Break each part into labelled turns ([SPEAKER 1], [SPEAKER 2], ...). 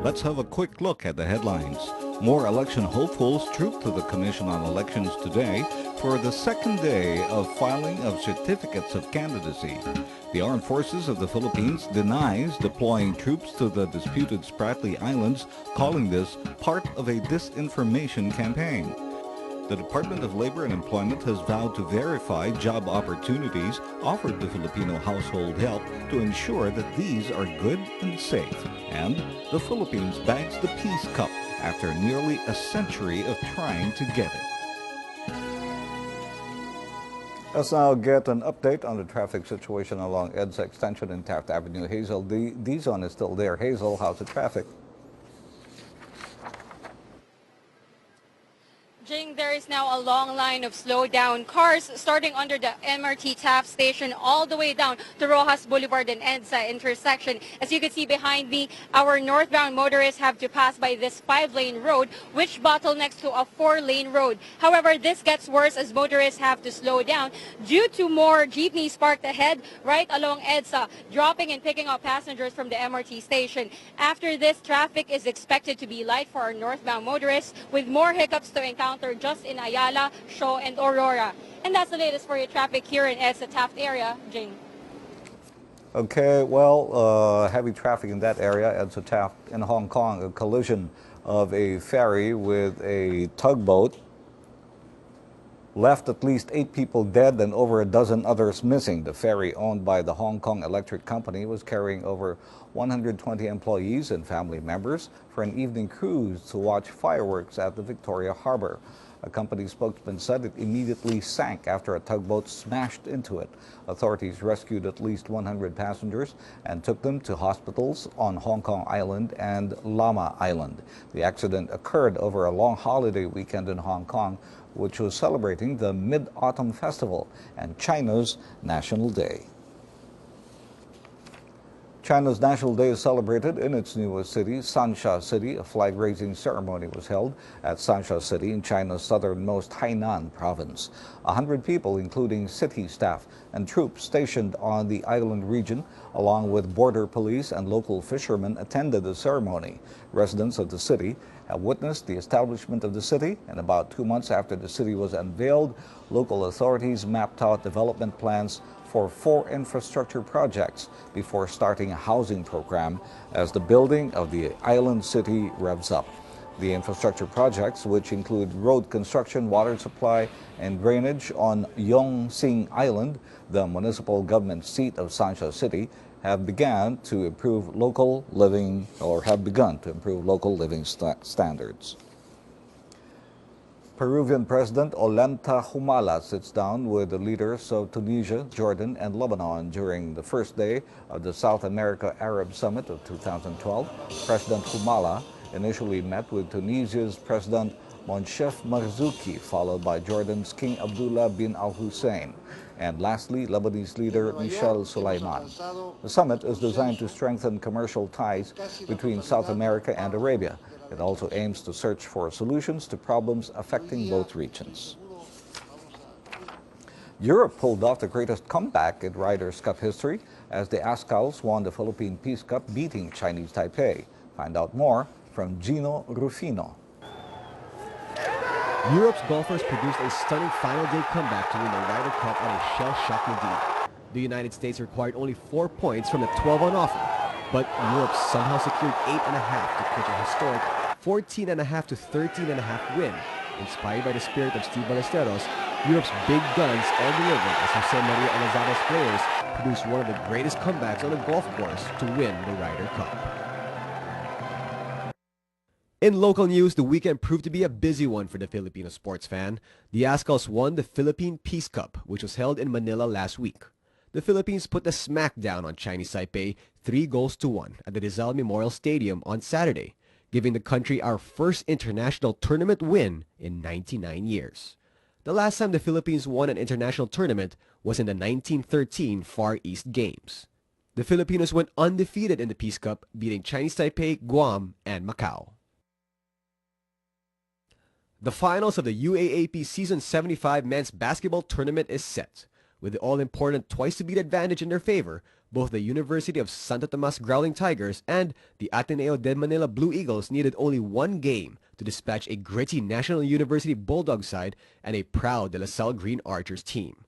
[SPEAKER 1] Let's have a quick look at the headlines. More election hopefuls trooped to the Commission on Elections today for the second day of filing of certificates of candidacy. The Armed Forces of the Philippines denies deploying troops to the disputed Spratly Islands, calling this part of a disinformation campaign. The Department of Labor and Employment has vowed to verify job opportunities offered to Filipino household help to ensure that these are good and safe. And the Philippines bags the Peace Cup after nearly a century of trying to get it. Let's now get an update on the traffic situation along EDSA Extension in Taft Avenue. Hazel Dizon is still there. Hazel, how's the traffic?
[SPEAKER 2] There is now a long line of slow-down cars starting under the MRT Taft station all the way down to Rojas Boulevard and EDSA intersection. As you can see behind me, our northbound motorists have to pass by this 5-lane road, which bottlenecks to a 4-lane road. However, this gets worse as motorists have to slow down due to more jeepneys parked ahead right along EDSA, dropping and picking up passengers from the MRT station. After this, traffic is expected to be light for our northbound motorists, with more hiccups to encounter just in Ayala, Shaw, and Aurora. And that's the latest for your traffic here in EDSA Taft area. Jing.
[SPEAKER 1] Okay, well, heavy traffic in that area, EDSA Taft in Hong Kong. A collision of a ferry with a tugboat left at least 8 people dead and over a dozen others missing. The ferry, owned by the Hong Kong Electric Company, was carrying over 120 employees and family members for an evening cruise to watch fireworks at the Victoria Harbor. A company spokesman said it immediately sank after a tugboat smashed into it. Authorities rescued at least 100 passengers and took them to hospitals on Hong Kong Island and Lamma Island. The accident occurred over a long holiday weekend in Hong Kong, which was celebrating the Mid-Autumn Festival and China's National Day. China's National Day is celebrated in its newest city, Shansha City. A flag-raising ceremony was held at Shansha City in China's southernmost Hainan province. 100 people, including city staff and troops stationed on the island region, along with border police and local fishermen, attended the ceremony. Residents of the city have witnessed the establishment of the city, and about 2 months after the city was unveiled, local authorities mapped out development plans for 4 infrastructure projects before starting a housing program as the building of the island city revs up. The infrastructure projects, which include road construction, water supply, and drainage on Yongxing Island, the municipal government seat of Shansha City, have begun to improve local living standards. Peruvian President Ollanta Humala sits down with the leaders of Tunisia, Jordan, and Lebanon during the first day of the South America Arab Summit of 2012. President Humala initially met with Tunisia's President Moncef Marzouki, followed by Jordan's King Abdullah bin Al Hussein, and lastly, Lebanese leader Michel Suleiman. The summit is designed to strengthen commercial ties between South America and Arabia. It also aims to search for solutions to problems affecting both regions. Europe pulled off the greatest comeback in Riders' Cup history as the Azkals won the Philippine Peace Cup, beating Chinese Taipei. Find out more from Gino Rufino.
[SPEAKER 3] Europe's golfers produced a stunning final day comeback to win the Ryder Cup on a shell-shocking deal. The United States required only 4 points from the 12 on offer, but Europe somehow secured 8.5 to clinch a historic 14.5 to 13.5 win. Inspired by the spirit of Steve Ballesteros, Europe's big guns all delivered as Jose Maria Elazaba's players produced one of the greatest comebacks on a golf course to win the Ryder Cup. In local news, the weekend proved to be a busy one for the Filipino sports fan. The Azkals won the Philippine Peace Cup, which was held in Manila last week. The Philippines put the smackdown on Chinese Taipei 3-1 at the Rizal Memorial Stadium on Saturday, giving the country our first international tournament win in 99 years. The last time the Philippines won an international tournament was in the 1913 Far East Games. The Filipinos went undefeated in the Peace Cup, beating Chinese Taipei, Guam, and Macau. The finals of the UAAP Season 75 men's basketball tournament is set, With the all-important twice-to-beat advantage in their favor, both the University of Santo Tomas Growling Tigers and the Ateneo de Manila Blue Eagles needed only one game to dispatch a gritty National University Bulldog side and a proud De La Salle Green Archers team.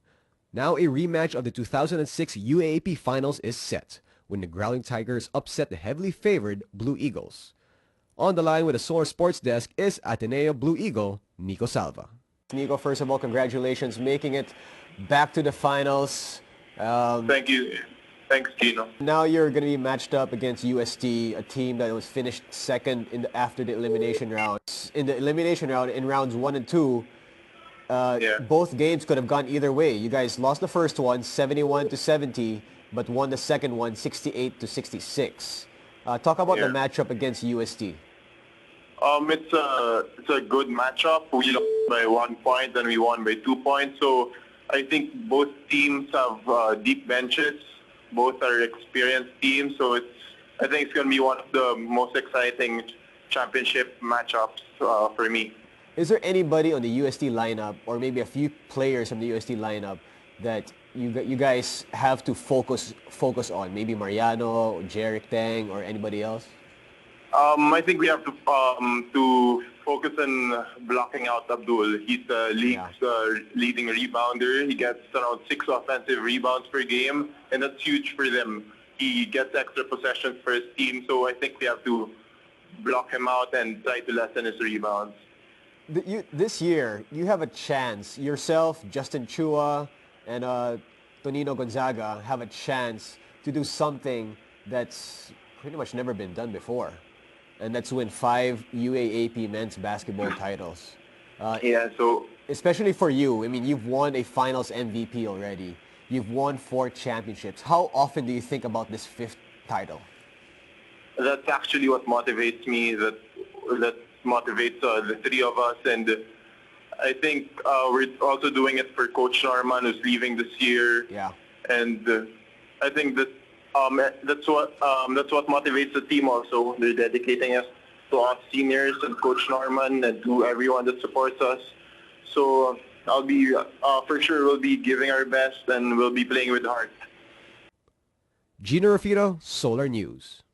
[SPEAKER 3] Now a rematch of the 2006 UAAP Finals is set, when the Growling Tigers upset the heavily favored Blue Eagles. On the line with the Solar Sports Desk is Ateneo Blue Eagle, Nico Salva. Nico, first of all, congratulations making it back to the finals.
[SPEAKER 4] Thank you. Thanks, Gino.
[SPEAKER 3] Now you're going to be matched up against UST, a team that was finished second after the elimination rounds. In the elimination round, in rounds 1 and 2, both games could have gone either way. You guys lost the first one, 71-70, but won the second one, 68-66. Talk about the matchup against UST.
[SPEAKER 4] It's a good matchup. We lost by 1 point and we won by 2 points. So I think both teams have deep benches. Both are experienced teams. So I think it's going to be one of the most exciting championship matchups for me.
[SPEAKER 3] Is there anybody on the UST lineup, or maybe a few players from the UST lineup, that you guys have to focus on? Maybe Mariano, or Jeric Tang, or anybody else?
[SPEAKER 4] I think we have to focus on blocking out Abdul. He's the league's leading rebounder. He gets around 6 offensive rebounds per game, and that's huge for them. He gets extra possessions for his team, so I think we have to block him out and try to lessen his rebounds.
[SPEAKER 3] This year, you have a chance. Yourself, Justin Chua, and Tonino Gonzaga have a chance to do something that's pretty much never been done before. And that's win 5 UAAP men's basketball titles.
[SPEAKER 4] So
[SPEAKER 3] especially for you, I mean, you've won a finals MVP already. You've won 4 championships. How often do you think about this 5th title?
[SPEAKER 4] That's actually what motivates me, that motivates the 3 of us. And I think we're also doing it for Coach Norman, who's leaving this year.
[SPEAKER 3] Yeah.
[SPEAKER 4] And I think that that's what motivates the team also. They're dedicating us to us seniors and Coach Norman and to everyone that supports us. So I'll be, for sure, we'll be giving our best and we'll be playing with heart.
[SPEAKER 3] Gino Rafito, Solar News.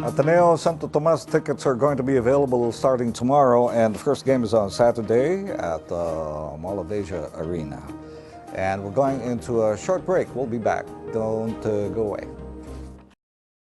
[SPEAKER 1] Ateneo Santo Tomas tickets are going to be available starting tomorrow, and the first game is on Saturday at Mall of Asia Arena. And we're going into a short break. We'll be back. Don't go away.